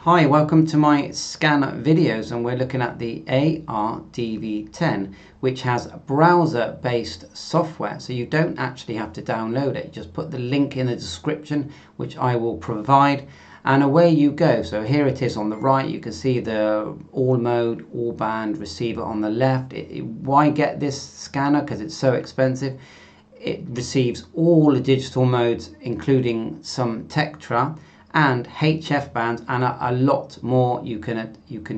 Hi, welcome to my scanner videos, and we're looking at the DV10, which has browser-based software, so you don't actually have to download it. Just put the link in the description, which I will provide, and away you go. So here it is on the right. You can see the all mode, all band receiver on the left. Why get this scanner? Because it's so expensive. It receives all the digital modes, including some Tectra and HF bands, and a lot more. You can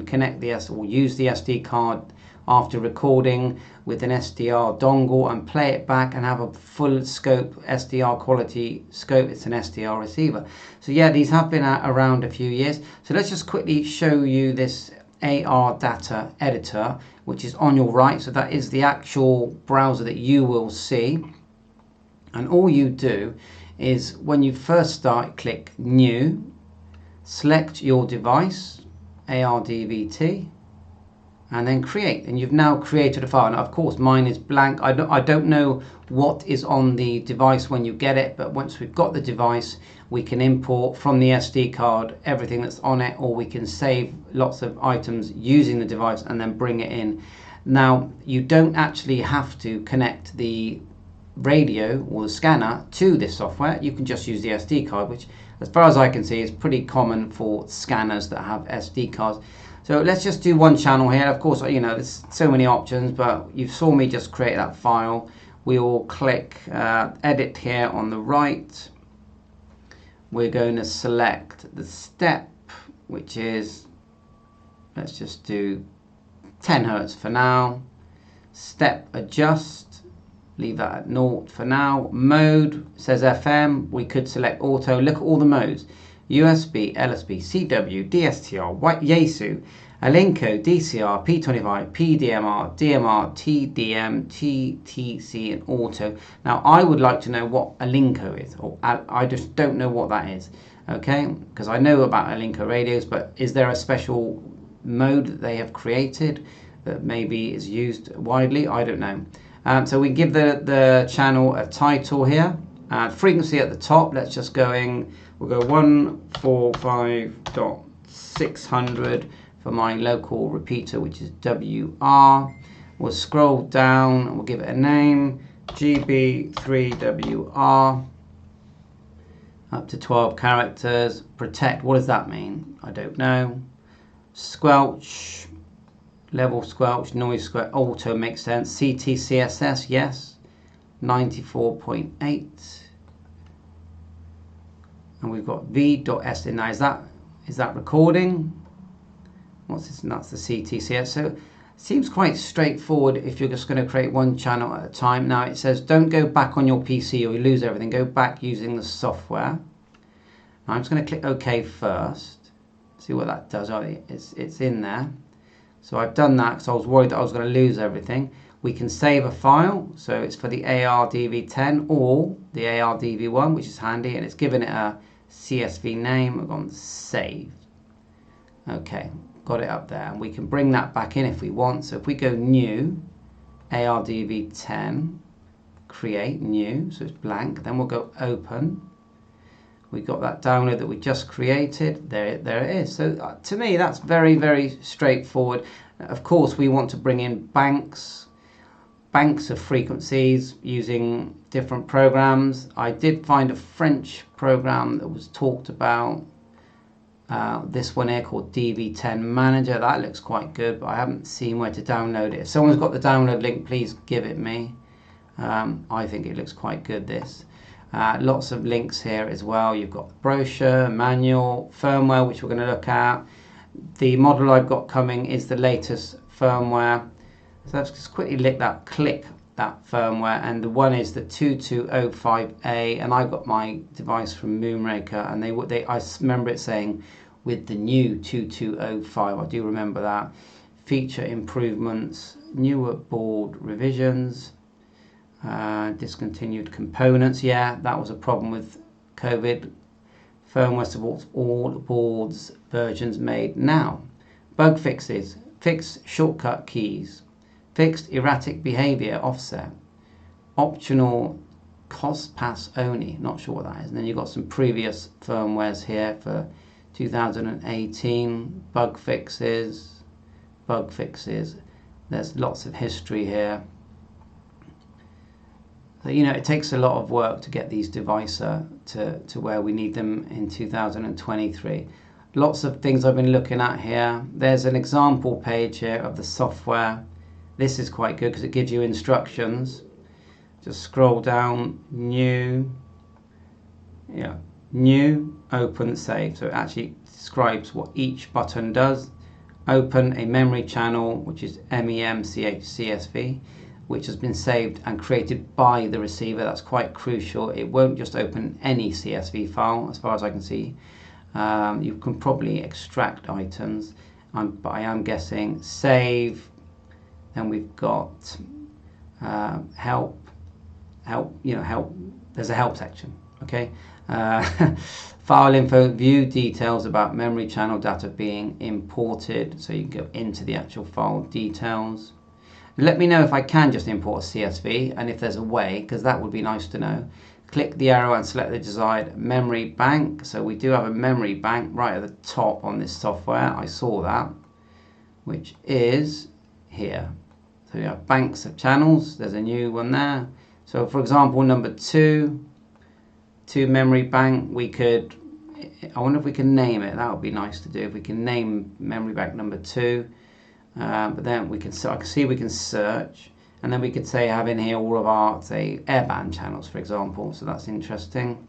connect the or use the SD card after recording with an SDR dongle and play it back and have a full scope SDR quality scope. It's an SDR receiver. So yeah, these have been around a few years. So let's just quickly show you this AR data editor, which is on your right. So that is the actual browser that you will see, and all you do is when you first start, click New, select your device, ARDVT, and then create. And you've now created a file. Now, of course, mine is blank. I don't know what is on the device when you get it, but once we've got the device, we can import from the SD card everything that's on it, or we can save lots of items using the device and then bring it in. Now, you don't actually have to connect the radio or the scanner to this software. You can just use the SD card, which as far as I can see is pretty common for scanners that have SD cards. So let's just do one channel here. Of course, you know, there's so many options, but you saw me just create that file. We will click edit here on the right. We're going to select the step, which is, let's just do 10 Hertz for now. Step adjust, leave that at 0 for now. Mode says FM. We could select auto. Look at all the modes: USB, LSB, CW, DSTR, Yaesu, Alinco, DCR, P25, PDMR, DMR, TDM, TTC, and auto. Now I would like to know what Alinco is, or I just don't know what that is. Okay, because I know about Alinco radios, but is there a special mode that they have created that maybe is used widely? I don't know. So we give the channel a title here. Frequency at the top, let's just go in. We'll go 145.600 for my local repeater, which is WR. We'll scroll down and we'll give it a name, GB3WR. Up to 12 characters. Protect, what does that mean? I don't know. Squelch. Level squelch, noise squelch, auto makes sense. CTCSS, yes. 94.8. And we've got V.S in there. Is that recording? What's this? And that's the CTCS. So it seems quite straightforward if you're just going to create one channel at a time. Now it says don't go back on your PC or you lose everything. Go back using the software. Now I'm just going to click OK first. See what that does. Oh, it's in there. So I've done that because I was worried that I was going to lose everything. We can save a file, so it's for the ARDV10 or the ARDV1, which is handy, and it's given it a CSV name. I've gone save. Okay, got it up there, and we can bring that back in if we want. So if we go new, ARDV10, create new, so it's blank, then we'll go open. We've got that download that we just created. There it is. So to me, that's very, very straightforward. Of course, we want to bring in banks of frequencies using different programs. I did find a French program that was talked about. This one here called DV10 Manager. That looks quite good, but I haven't seen where to download it. If someone's got the download link, please give it me. I think it looks quite good, this. Lots of links here as well. You've got the brochure, manual, firmware, which we're going to look at. The model I've got coming is the latest firmware. So let's just quickly click that firmware, and the one is the 2205A, and I got my device from Moonraker, and I remember it saying with the new 2205. I do remember that. Feature improvements, newer board revisions. Discontinued components. Yeah, that was a problem with COVID. Firmware supports all boards versions made now. Bug fixes. Fix shortcut keys. Fixed erratic behavior offset. Optional cost pass only. Not sure what that is. And then you've got some previous firmwares here for 2018, bug fixes. There's lots of history here. So, you know, it takes a lot of work to get these devices to where we need them in 2023. Lots of things I've been looking at here. There's an example page here of the software. This is quite good because it gives you instructions. Just scroll down, new, open, save. So it actually describes what each button does. Open a memory channel, which is MEMCHCSV, which has been saved and created by the receiver. That's quite crucial. It won't just open any CSV file, as far as I can see. You can probably extract items, but I am guessing save. Then we've got help. There's a help section. Okay. File info, view details about memory channel data being imported. So you can go into the actual file details. Let me know if I can just import a CSV and if there's a way, because that would be nice to know. Click the arrow and select the desired memory bank. So we do have a memory bank right at the top on this software. I saw that, which is here. So we have banks of channels. There's a new one there. So for example, number 2 memory bank, we could, I wonder if we can name it. That would be nice to do if we can name memory bank number 2. But then we can, so I can see we can search, and then we could say have in here all of our, say, airband channels, for example. So that's interesting.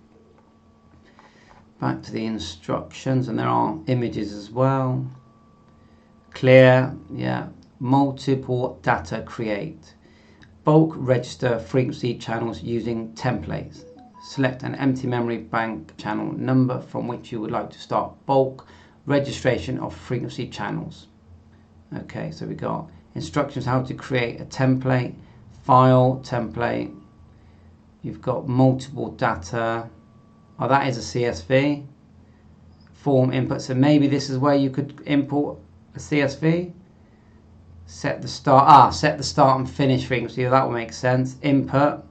Back to the instructions, and there are images as well. Clear, yeah. Multiple data create. Bulk register frequency channels using templates. Select an empty memory bank channel number from which you would like to start bulk registration of frequency channels. Okay, so we got instructions how to create a template, file template. You've got multiple data. Oh, that is a CSV. Form input. So maybe this is where you could import a CSV. Set the start. Set the start and finish frequency. That will make sense. Input.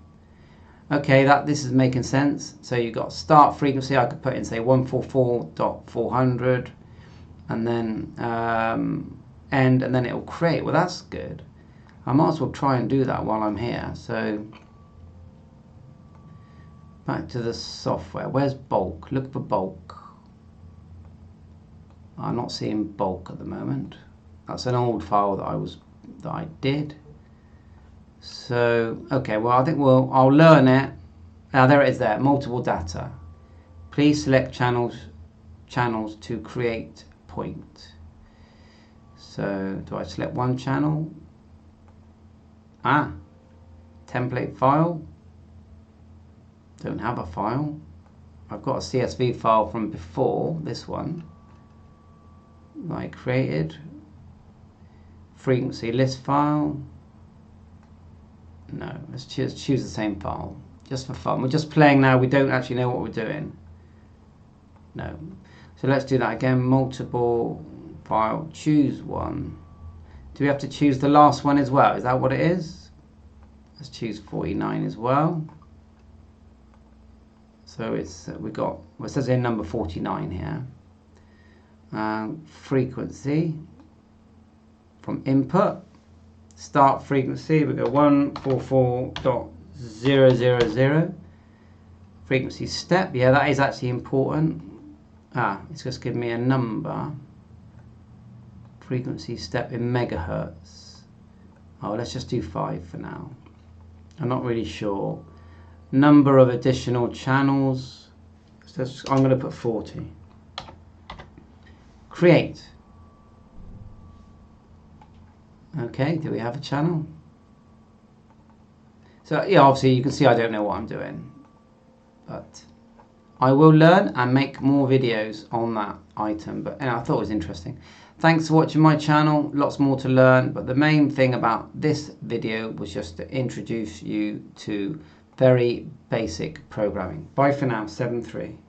Okay, this is making sense. So you've got start frequency. I could put in say 144.400, and then end, and then it will create. Well, that's good. I might as well try and do that while I'm here. So back to the software. Where's bulk? Look for bulk. I'm not seeing bulk at the moment. That's an old file that I did. So okay, well I think I'll learn it. Now there it is there. Multiple data. Please select channels to create point. So do I select one channel? Template file. Don't have a file. I've got a CSV file from before this one that I created. Frequency list file. No, let's choose the same file just for fun. We're just playing now. We don't actually know what we're doing. No. So let's do that again. Multiple file, choose one. Do we have to choose the last one as well? Is that what it is? Let's choose 49 as well. So it's it says in number 49 here. Frequency from input. Start frequency. We go 144.000. Frequency step. Yeah, that is actually important. It's just giving me a number. Frequency step in megahertz. Oh, let's just do 5 for now. I'm not really sure. Number of additional channels. I'm going to put 40. Create. Okay, do we have a channel? So yeah, obviously you can see I don't know what I'm doing, but I will learn and make more videos on that item. But I thought it was interesting. Thanks for watching my channel. Lots more to learn, but the main thing about this video was just to introduce you to very basic programming. Bye for now. 7-3.